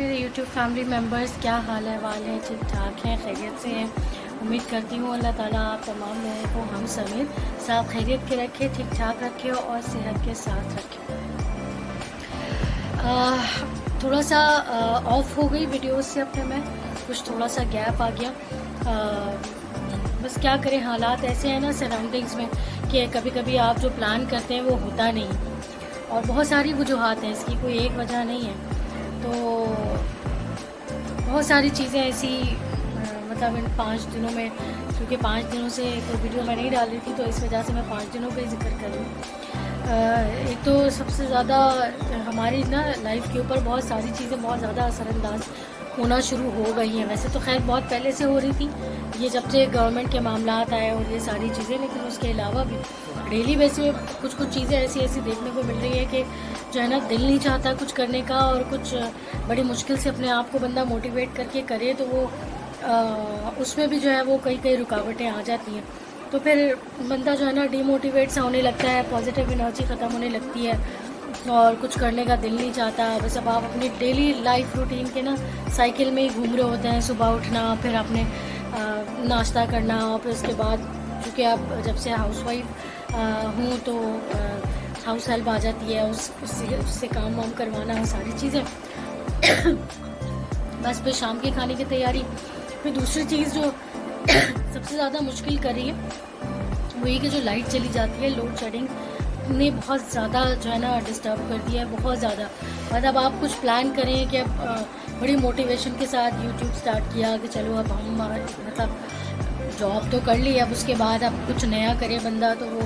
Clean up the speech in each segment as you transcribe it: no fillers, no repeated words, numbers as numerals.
मेरे YouTube family members, क्या हाल है वाल है? ठीक ठाक हैं, खैरियत से हैं। उम्मीद करती हूँ अल्लाह ताला आप तमाम लोगों को हम समेत साफ खैरियत के रखे, ठीक ठाक रखे और सेहत के साथ रखे। थोड़ा सा ऑफ हो गई वीडियोस से अपने में, कुछ थोड़ा सा गैप आ गया। बस क्या करें, हालात ऐसे हैं ना सराउंडिंग्स में कि कभी कभी आप जो प्लान करते हैं वो होता नहीं, और बहुत सारी वजूहात हैं, इसकी कोई एक वजह नहीं है। तो बहुत सारी चीज़ें ऐसी मतलब इन 5 दिनों में, क्योंकि 5 दिनों से कोई वीडियो मैं नहीं डाल रही थी, तो इस वजह से मैं 5 दिनों पे जिक्र कर रही हूँ। एक तो सबसे ज़्यादा हमारी ना लाइफ के ऊपर बहुत सारी चीज़ें बहुत ज़्यादा असरअंदाज होना शुरू हो गई हैं। वैसे तो खैर बहुत पहले से हो रही थी, ये जब से गवर्नमेंट के मामलात आए और ये सारी चीज़ें, लेकिन उसके अलावा भी डेली बेसिस पे कुछ कुछ चीज़ें ऐसी ऐसी देखने को मिल रही है कि जो है ना दिल नहीं चाहता कुछ करने का, और कुछ बड़ी मुश्किल से अपने आप को बंदा मोटिवेट करके करे तो वो उसमें भी जो है वो कई कई रुकावटें आ जाती हैं। तो फिर बंदा जो है ना डीमोटिवेट सा होने लगता है, पॉजिटिव एनर्जी ख़त्म होने लगती है और कुछ करने का दिल नहीं चाहता। बस अब आप अपनी डेली लाइफ रूटीन के ना साइकिल में ही घूम रहे होते हैं। सुबह उठना, फिर आपने नाश्ता करना, और फिर उसके बाद चूँकि आप जब से हाउसवाइफ हूँ तो हाउस हेल्प आ जाती है, उससे काम वाम करवाना, वो सारी चीज़ें। बस फिर शाम के खाने की तैयारी। फिर दूसरी चीज़ जो सबसे ज़्यादा मुश्किल कर रही है वो ये कि जो लाइट चली जाती है, लोड शेडिंग ने बहुत ज़्यादा जो है ना डिस्टर्ब कर दिया है, बहुत ज़्यादा। मतलब आप कुछ प्लान करें कि अब बड़ी मोटिवेशन के साथ यूट्यूब स्टार्ट किया कि चलो अब हम मतलब जॉब तो कर ली, अब उसके बाद अब कुछ नया करे बंदा, तो वो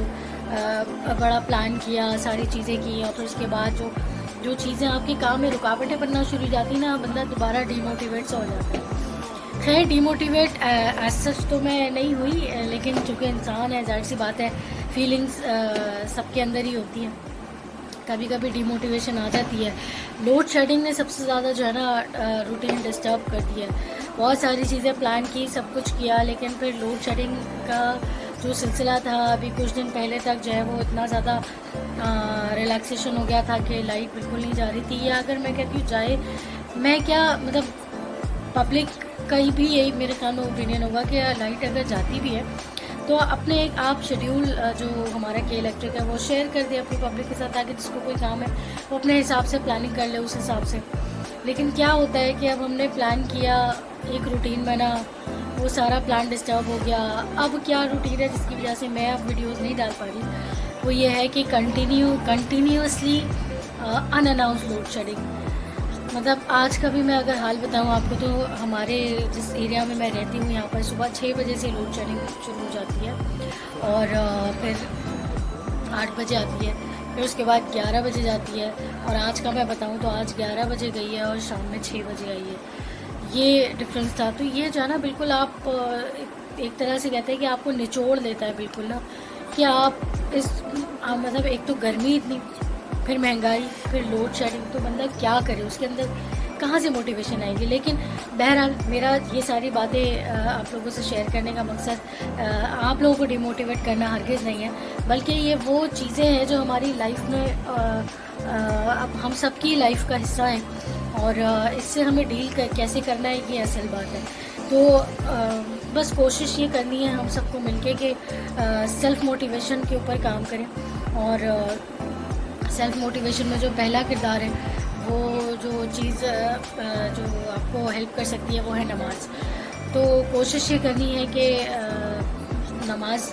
बड़ा प्लान किया, सारी चीज़ें की, और फिर उसके बाद जो चीज़ें आपके काम में रुकावटें बनना शुरू हो जाती ना, बंदा दोबारा डीमोटिवेट सा हो जाता है। खैर डीमोटिवेट एज सच तो मैं नहीं हुई, लेकिन चूँकि इंसान है, जाहिर सी बात है, फीलिंग्स सबके अंदर ही होती हैं, कभी कभी डीमोटिवेशन आ जाती है। लोड शेडिंग ने सबसे ज़्यादा जो है ना रूटीन डिस्टर्ब कर दिया है। बहुत सारी चीज़ें प्लान की, सब कुछ किया, लेकिन फिर लोड शेडिंग का जो सिलसिला था अभी कुछ दिन पहले तक जो है वो इतना ज़्यादा रिलैक्सेशन हो गया था कि लाइट बिल्कुल नहीं जा रही थी। या अगर मैं कहती हूँ जाए, मैं क्या मतलब पब्लिक का ही भी यही मेरे ख्याल में ओपिनियन होगा कि लाइट अगर जाती भी है तो अपने एक आप शेड्यूल जो हमारा के इलेक्ट्रिक है वो शेयर कर दे अपनी पब्लिक के साथ, ताकि जिसको कोई काम है वो अपने हिसाब से प्लानिंग कर ले उस हिसाब से। लेकिन क्या होता है कि अब हमने प्लान किया, एक रूटीन बना, वो सारा प्लान डिस्टर्ब हो गया। अब क्या रूटीन है जिसकी वजह से मैं अब वीडियोस नहीं डाल पा रही, वो ये है कि कंटिन्यूसली अनअनाउंस लोड शेडिंग। मतलब आज का भी मैं अगर हाल बताऊं आपको, तो हमारे जिस एरिया में मैं रहती हूँ यहाँ पर सुबह 6 बजे से लोड शेडिंग शुरू हो जाती है, और फिर 8 बजे आती है, फिर उसके बाद 11 बजे जाती है, और आज का मैं बताऊँ तो आज 11 बजे गई है और शाम में 6 बजे आई है। ये डिफरेंस था। तो ये जो है ना बिल्कुल आप एक तरह से कहते हैं कि आपको निचोड़ देता है बिल्कुल ना, कि आप मतलब एक तो गर्मी इतनी, फिर महंगाई, फिर लोड शेडिंग, तो बंदा क्या करे, उसके अंदर कहाँ से मोटिवेशन आएगी। लेकिन बहरहाल मेरा ये सारी बातें आप लोगों से शेयर करने का मकसद आप लोगों को डिमोटिवेट करना हरगिज़ नहीं है, बल्कि ये वो चीज़ें हैं जो हमारी लाइफ में अब हम सबकी लाइफ का हिस्सा है, और इससे हमें डील कैसे करना है, ये असल बात है। तो बस कोशिश ये करनी है हम सबको मिलके कि सेल्फ़ मोटिवेशन के ऊपर काम करें, और सेल्फ़ मोटिवेशन में जो पहला किरदार है, वो जो चीज़ जो आपको हेल्प कर सकती है वो है नमाज। तो कोशिश ये करनी है कि नमाज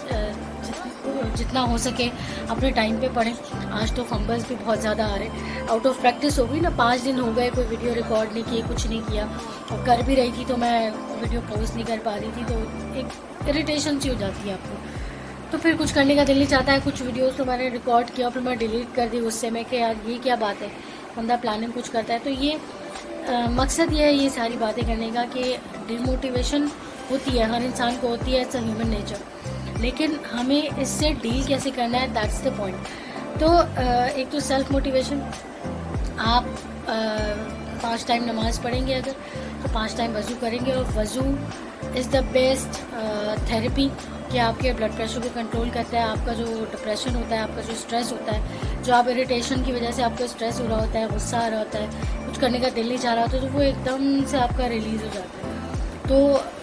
जितना हो सके अपने टाइम पे पढ़ें। आज तो फंबल्स भी बहुत ज़्यादा आ रहे, आउट ऑफ प्रैक्टिस हो गई ना, 5 दिन हो गए कोई वीडियो रिकॉर्ड नहीं की, कुछ नहीं किया, और कर भी रही थी तो मैं वीडियो पोस्ट नहीं कर पा रही थी, तो एक इरिटेशन सी हो जाती है आपको, तो फिर कुछ करने का दिल नहीं चाहता है। कुछ वीडियोस तो मैंने रिकॉर्ड किया फिर मैं डिलीट कर दी उससे, मैं कि यार ये क्या बात है, बंदा प्लानिंग कुछ करता है। तो ये मकसद ये है ये सारी बातें करने का कि डिमोटिवेशन होती है, हर इंसान को होती है, इट्स अ ह्यूमन नेचर, लेकिन हमें इससे डील कैसे करना है, दैट्स द पॉइंट। तो एक तो सेल्फ मोटिवेशन, आप 5 टाइम नमाज़ पढ़ेंगे अगर, तो 5 टाइम वज़ू करेंगे, और वज़ू इज़ द बेस्ट थेरेपी कि आपके ब्लड प्रेशर को कंट्रोल करता है, आपका जो डिप्रेशन होता है, आपका जो स्ट्रेस होता है, जो आप इरिटेशन की वजह से आपको स्ट्रेस हो रहा होता है, गुस्सा आ रहा होता है, कुछ कुछ करने का दिल नहीं चाह रहा होता तो वो एकदम से आपका रिलीज़ हो जाता है। तो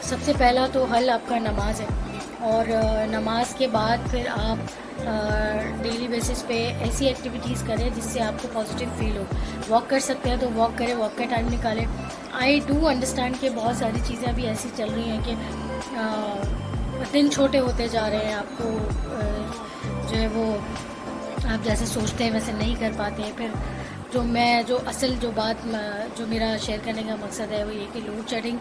सबसे पहला तो हल आपका नमाज है, और नमाज के बाद फिर आप डेली बेसिस पे ऐसी एक्टिविटीज़ करें जिससे आपको पॉजिटिव फील हो। वॉक कर सकते हैं तो वॉक करें, वॉक का टाइम निकालें। आई डू अंडरस्टैंड कि बहुत सारी चीज़ें अभी ऐसी चल रही हैं कि दिन छोटे होते जा रहे हैं, आपको जो है वो आप जैसे सोचते हैं वैसे नहीं कर पाते हैं। फिर जो बात जो मेरा शेयर करने का मकसद है वो ये कि लोड शेडिंग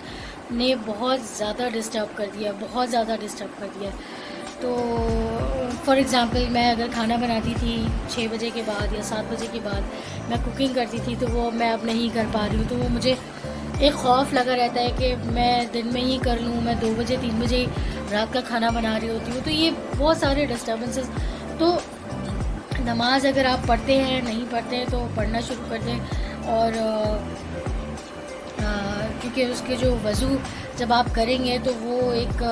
ने बहुत ज़्यादा डिस्टर्ब कर दिया, बहुत ज़्यादा डिस्टर्ब कर दिया। तो फॉर एग्ज़ाम्पल मैं अगर खाना बनाती थी 6 बजे के बाद या 7 बजे के बाद मैं कुकिंग करती थी, तो वो मैं अब नहीं कर पा रही हूँ। तो वो मुझे एक खौफ लगा रहता है कि मैं दिन में ही कर लूँ, मैं 2 बजे 3 बजे रात का खाना बना रही होती हूँ। तो ये बहुत सारे डिस्टर्बेंसेस। तो नमाज अगर आप पढ़ते हैं, नहीं पढ़ते हैं तो पढ़ना शुरू कर दें। और क्योंकि उसके जो वज़ू जब आप करेंगे तो वो एक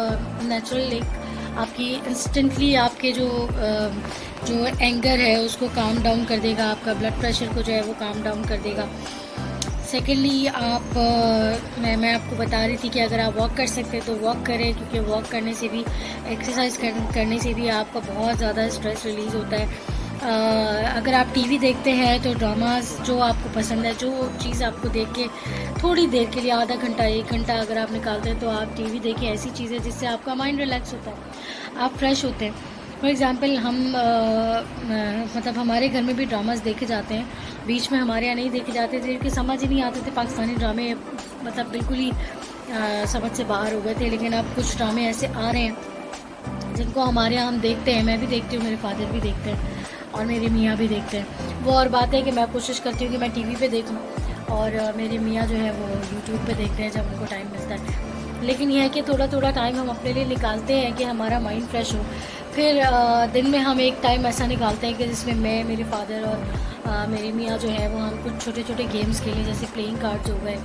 नेचुरल एक आपकी इंस्टेंटली आपके जो एंगर है उसको काम डाउन कर देगा, आपका ब्लड प्रेशर को जो है वो काम डाउन कर देगा। सेकेंडली मैं आपको बता रही थी कि अगर आप वॉक कर सकते हैं तो वॉक करें, क्योंकि वॉक करने से भी, एक्सरसाइज करने से भी आपका बहुत ज़्यादा स्ट्रेस रिलीज़ होता है। अगर आप टीवी देखते हैं तो ड्रामास जो आपको पसंद है, जो चीज़ आपको देख के थोड़ी देर के लिए आधा घंटा 1 घंटा अगर आप निकालते हैं तो आप टीवी देखें ऐसी चीज़ें जिससे आपका माइंड रिलैक्स होता है, आप फ्रेश होते हैं। फॉर एग्ज़ाम्पल मतलब हमारे घर में भी ड्रामास देखे जाते हैं, बीच में हमारे यहाँ नहीं देखे जाते थे क्योंकि समझ ही नहीं आते थे। पाकिस्तानी ड्रामे मतलब बिल्कुल ही समझ से बाहर हो गए थे। लेकिन अब कुछ ड्रामे ऐसे आ रहे हैं जिनको हमारे यहाँ हम देखते हैं, मैं भी देखती हूँ, मेरे फादर भी देखते हैं और मेरे मियाँ भी देखते हैं। वो और बात है कि मैं कोशिश करती हूँ कि मैं टीवी पे देखूँ और मेरे मियाँ जो है वो यूट्यूब पे देखते हैं जब उनको टाइम मिलता है। लेकिन यह है कि थोड़ा थोड़ा टाइम हम अपने लिए निकालते हैं कि हमारा माइंड फ्रेश हो। फिर दिन में हम एक टाइम ऐसा निकालते हैं कि जिसमें मैं, मेरे फादर और मेरे मियाँ जो है वो हम कुछ छोटे छोटे गेम्स खेलें, जैसे प्लेइंग कार्ड्स हो गए,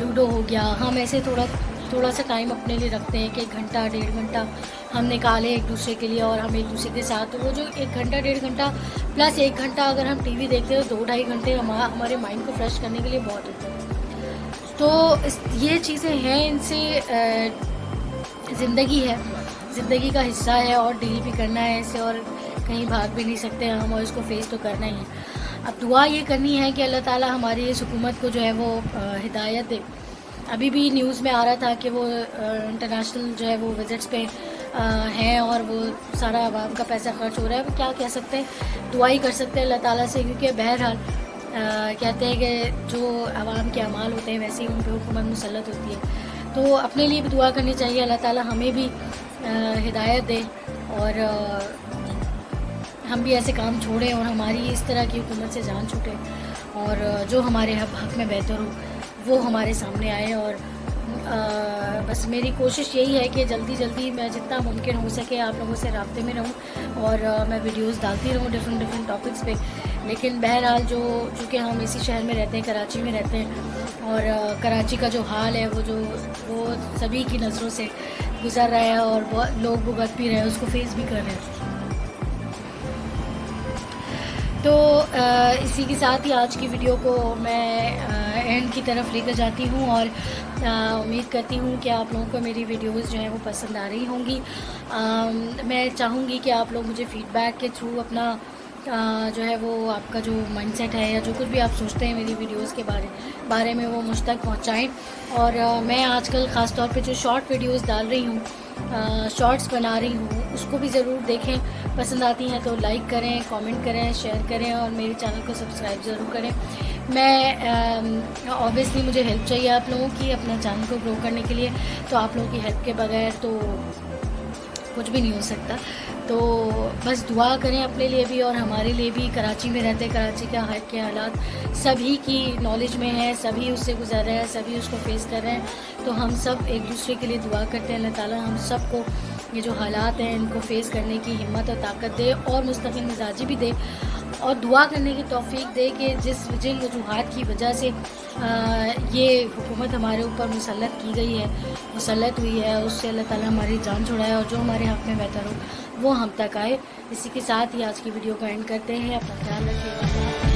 लूडो हो गया। हम ऐसे थोड़ा सा टाइम अपने लिए रखते हैं कि 1 घंटा 1.5 घंटा हम निकालें एक दूसरे के लिए और हम एक दूसरे के साथ। तो वो जो 1 घंटा 1.5 घंटा प्लस 1 घंटा अगर हम टीवी देखते हैं तो 2-2.5 घंटे हमारे माइंड को फ्रेश करने के लिए बहुत होते हैं। तो ये चीज़ें हैं, इनसे ज़िंदगी है, ज़िंदगी का हिस्सा है और डील भी करना है इससे, और कहीं भाग भी नहीं सकते हम, और इसको फेस तो करना ही है। अब दुआ ये करनी है कि अल्लाह ताला हमारी इस हुकूमत को जो है वो हिदायत दे। अभी भी न्यूज़ में आ रहा था कि वो इंटरनेशनल जो है वो विज़िट्स पे हैं और वो सारा आवाम का पैसा खर्च हो रहा है। वो क्या कह सकते हैं, दुआ ही कर सकते हैं अल्लाह ताला से, क्योंकि बहरहाल कहते हैं कि जो आवाम के अमाल होते हैं वैसे ही उन पर हुकूमत मुसल्लत होती है। तो अपने लिए भी दुआ करनी चाहिए, अल्लाह ताला हमें भी हिदायत दे और हम भी ऐसे काम छोड़ें और हमारी इस तरह की हुकूमत से जान छूटे और जो हमारे हक़ में बेहतर हो वो हमारे सामने आए। और बस मेरी कोशिश यही है कि जल्दी जल्दी मैं जितना मुमकिन हो सके आप लोगों से राब्ते में रहूं और मैं वीडियोस डालती रहूं डिफरेंट टॉपिक्स पे। लेकिन बहरहाल चूँकि हम इसी शहर में रहते हैं, कराची में रहते हैं, और कराची का जो हाल है वो सभी की नज़रों से गुज़र रहा है और बहुत लोग भुगत भी रहे हैं, उसको फेस भी कर रहे हैं। तो इसी के साथ ही आज की वीडियो को मैं एंड की तरफ लेकर जाती हूँ और उम्मीद करती हूँ कि आप लोगों को मेरी वीडियोस जो हैं वो पसंद आ रही होंगी। मैं चाहूँगी कि आप लोग मुझे फ़ीडबैक के थ्रू अपना जो है वो आपका जो माइंडसेट है या जो कुछ भी आप सोचते हैं मेरी वीडियोस के बारे में वो मुझ तक पहुँचाएँ। और मैं आजकल ख़ास तौर पे जो शॉर्ट वीडियोस डाल रही हूँ, शॉर्ट्स बना रही हूँ, उसको भी ज़रूर देखें। पसंद आती हैं तो लाइक करें, कमेंट करें, शेयर करें और मेरे चैनल को सब्सक्राइब ज़रूर करें। मैं ऑब्वियसली मुझे हेल्प चाहिए आप लोगों की अपना चैनल को ग्रो करने के लिए, तो आप लोगों की हेल्प के बगैर तो कुछ भी नहीं हो सकता। तो बस दुआ करें अपने लिए भी और हमारे लिए भी। कराची में रहते, कराची के हालात सभी की नॉलेज में है, सभी उससे गुजर रहे हैं, सभी उसको फेस कर रहे हैं। तो हम सब एक दूसरे के लिए दुआ करते हैं अल्लाह ताला हम सब को ये जो हालात हैं इनको फेस करने की हिम्मत और ताकत दे और मुस्तकिल मिजाजी भी दे और दुआ करने की तौफीक दे कि जिन वजूहात की वजह से ये हुकूमत हमारे ऊपर मुसल्लत हुई है उससे अल्लाह ताला हमारी जान छुड़ाए और जो हमारे हक़ में बेहतर हो वो हम तक आए। इसी के साथ ही आज की वीडियो को एंड करते हैं। अपना ख्याल रखिएगा।